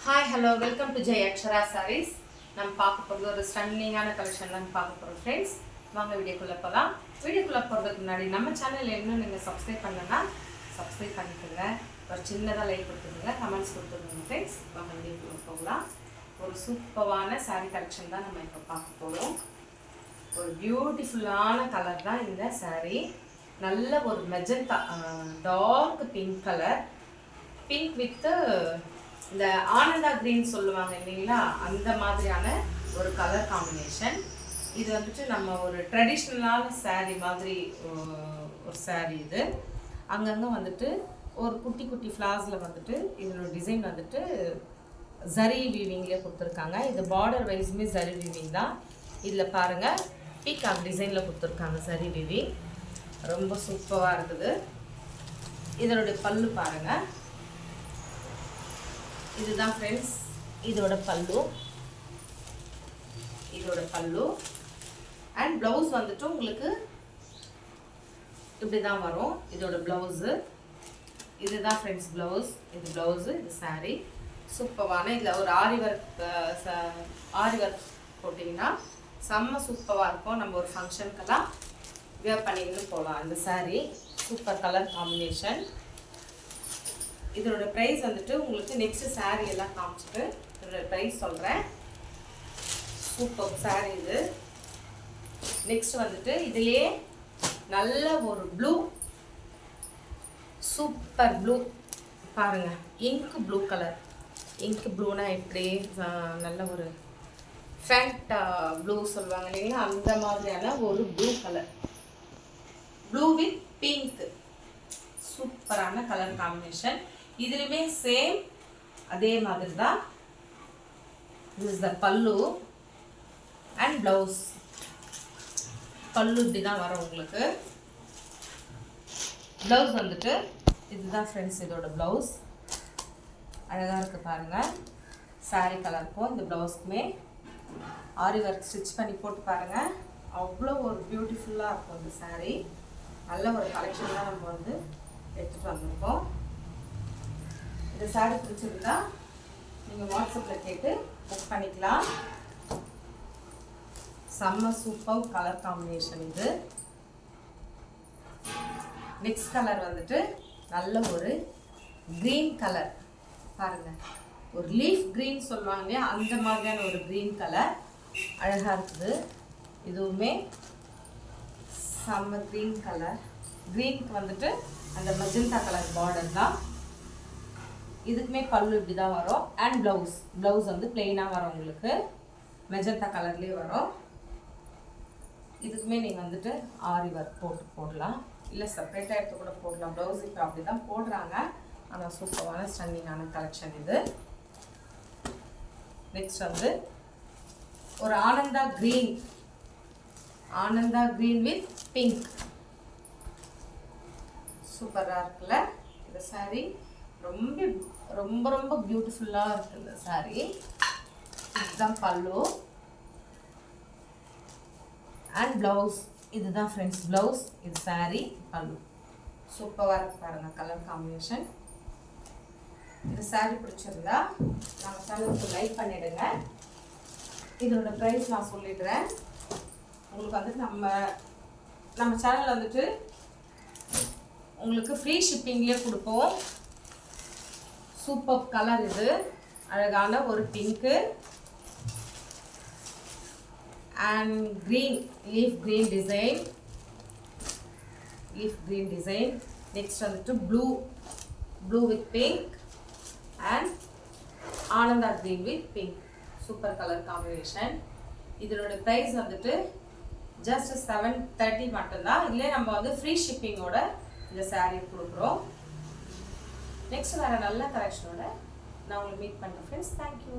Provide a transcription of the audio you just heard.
Hi hello welcome to Jai Akshara sarees. நம்ம பார்க்க போகிறது ஒரு ஸ்டன்னிங்கான கலெக்ஷன் தான் பார்க்க போகிறோம் ஃப்ரெண்ட்ஸ். வாங்க வீடியோக்குள்ளே போகலாம். வீடியோக்குள்ளே போகிறதுக்கு முன்னாடி நம்ம சேனலில் இன்னும் நீங்கள் சப்ஸ்கிரைப் பண்ணலன்னா சப்ஸ்கிரைப் பண்ணிக்கோங்க. ஒரு சின்னதாக லைக் கொடுத்துருங்க, கமெண்ட்ஸ் கொடுத்துருங்க ஃப்ரெண்ட்ஸ். வாங்க வீடியோக்குள்ளே போகலாம். ஒரு சூப்பரான சாரீ கலெக்ஷன் தான் நம்ம இப்போ பார்க்க போகிறோம். ஒரு பியூட்டிஃபுல்லான கலர் தான் இந்த சாரீ. நல்ல ஒரு magenta dark pink colour, pink with இந்த ஆனந்தா கிரீன் சொல்லுவாங்க இல்லைங்களா, அந்த மாதிரியான ஒரு கலர் காம்பினேஷன். இது வந்துட்டு நம்ம ஒரு ட்ரெடிஷ்னலான சாரீ மாதிரி ஒரு சாரீ. இது அங்கங்கே வந்துட்டு ஒரு குட்டி குட்டி ஃப்ளார்ஸில் வந்துட்டு இதனோட டிசைன் வந்துட்டு ஜரி வீவிங்லேயே கொடுத்துருக்காங்க. இது பார்டர் வைஸுமே ஜரி வீவிங் தான். இதில் பாருங்கள் பீகாக் டிசைனில் கொடுத்துருக்காங்க ஜரி வீவிங். ரொம்ப சூப்பராக இருக்குது. இதனுடைய பல்லு பாருங்கள், இதுதான் ஃப்ரெண்ட்ஸ் இதோட பல்லு. அண்ட் ப்ளவுஸ் வந்துட்டு உங்களுக்கு இப்படி தான் வரும். இதோட ப்ளவுஸு இதுதான் ஃப்ரெண்ட்ஸ் ப்ளவுஸ். இது ப்ளவுஸு, இது சாரீ. சூப்பரான இதில் ஒரு ஆரி ஒர்க் போட்டிங்கன்னா செம்ம சூப்பராக இருக்கும். நம்ம ஒரு ஃபங்க்ஷனுக்கெல்லாம் வியர் பண்ணிக்கிட்டு போகலாம். இந்த சாரீ சூப்பர் கலர் காம்பினேஷன். இதோட ப்ரைஸ் வந்துட்டு உங்களுக்கு நெக்ஸ்ட் சாரீ எல்லாம் காமிச்சிட்டு இதோட ப்ரைஸ் சொல்கிறேன். சூப்பர் சாரீ இது. நெக்ஸ்ட் வந்துட்டு இதுலேயே நல்ல ஒரு ப்ளூ, சூப்பர் ப்ளூ பாருங்கள், இங்க் ப்ளூ கலர். இங்க் ப்ளூனா எப்படி நல்ல ஒரு ஃபேண்டா ப்ளூ சொல்லுவாங்க இல்லைங்களா, அந்த மாதிரியான ஒரு blue colour. Blue with pink, சூப்பரான கலர் காம்பினேஷன். இதுலையுமே சேம் அதே மாதிரி தான். this is the பல்லு அண்ட் ப்ளவுஸ். பல்லு இப்படி தான் வரும் உங்களுக்கு. ப்ளவுஸ் வந்துட்டு இதுதான் ஃப்ரெண்ட்ஸ் இதோட ப்ளவுஸ். அழகாக இருக்குது பாருங்கள். சாரீ கலருக்கும் இந்த ப்ளவுஸ்க்குமே ஆரி ஒர்க் ஸ்டிச் பண்ணி போட்டு பாருங்கள். அவ்வளோ ஒரு பியூட்டிஃபுல்லாக இருக்கும் இந்த சாரீ. நல்ல ஒரு கலெக்ஷன் தான் நம்ம வந்து எடுத்துகிட்டு வந்திருக்கோம். இந்த சாரீ பிடிச்சிருந்தா நீங்கள் வாட்ஸ்அப்பில் கேட்டு புக் பண்ணிக்கலாம். செம்ம சூப்பர் கலர் காம்பினேஷன் இது. நெக்ஸ்ட் கலர் வந்துட்டு நல்ல ஒரு க்ரீன் கலர் பாருங்கள். ஒரு லீஃப் க்ரீன் சொல்லுவாங்க இல்லையா, அந்த மாதிரியான ஒரு க்ரீன் கலர் அழகாக இருக்குது. இதுவுமே செம்ம க்ரீன் கலர். க்ரீனுக்கு வந்துட்டு அந்த மெஜந்தா கலர் பார்டர் தான். இதுக்குமே பல்லு இப்படி தான் வரும். அண்ட் ப்ளவுஸ் வந்து பிளெயினாக வரும் உங்களுக்கு, மெஜந்தா கலர்லேயே வரும். இதுக்குமே நீங்கள் வந்துட்டு ஆரி ஒர்க் போடலாம், இல்லை செப்பரேட்டாக எடுத்து கூட போடலாம். ப்ளவுஸ் இப்போ அப்படி தான் போடுறாங்க. ஆனால் சூப்பரான ஸ்டன்னிங்கான கலெக்ஷன் இது. நெக்ஸ்ட் வந்து ஒரு ஆனந்தா க்ரீன் வித் பிங்க். சூப்பராக இருக்குல்ல இந்த சாரீ. ரொம்ப ரொம்ப ரொம்ப பியூட்டிஃபுல்லாக இருக்குது இந்த சாரீ. இதுதான் பல்லு அண்ட் ப்ளவுஸ். இதுதான் ஃப்ரெண்ட்ஸ் ப்ளவுஸ், இது சாரீ, பல்லு. சூப்பராக இருக்கு பாருங்கள் கலர் காம்பினேஷன். இந்த சாரீ பிடிச்சிருந்தா நம்ம சேனலுக்கு லைக் பண்ணிவிடுங்க. இதோட ப்ரைஸ் நான் சொல்லிடுறேன். உங்களுக்கு வந்துட்டு நம்ம சேனலில் வந்துட்டு உங்களுக்கு ஃப்ரீ ஷிப்பிங்லேயே கொடுப்போம். சூப்பர் கலர் இது. அழகான ஒரு pink and green, leaf green design. Next வந்துட்டு blue with pink and Ananda green with pink. Super colour combination. இதனோட ப்ரைஸ் வந்துட்டு ஜஸ்ட் 730 மட்டும்தான். இல்லை நம்ம வந்து ஃப்ரீ ஷிப்பிங்கோட இந்த சாரீ கொடுக்குறோம். நெக்ஸ்ட் வேறு நல்ல கலெக்ஷனோட நான் உங்களுக்கு மீட் பண்ணுறேன் ஃப்ரெண்ட்ஸ். தேங்க்யூ.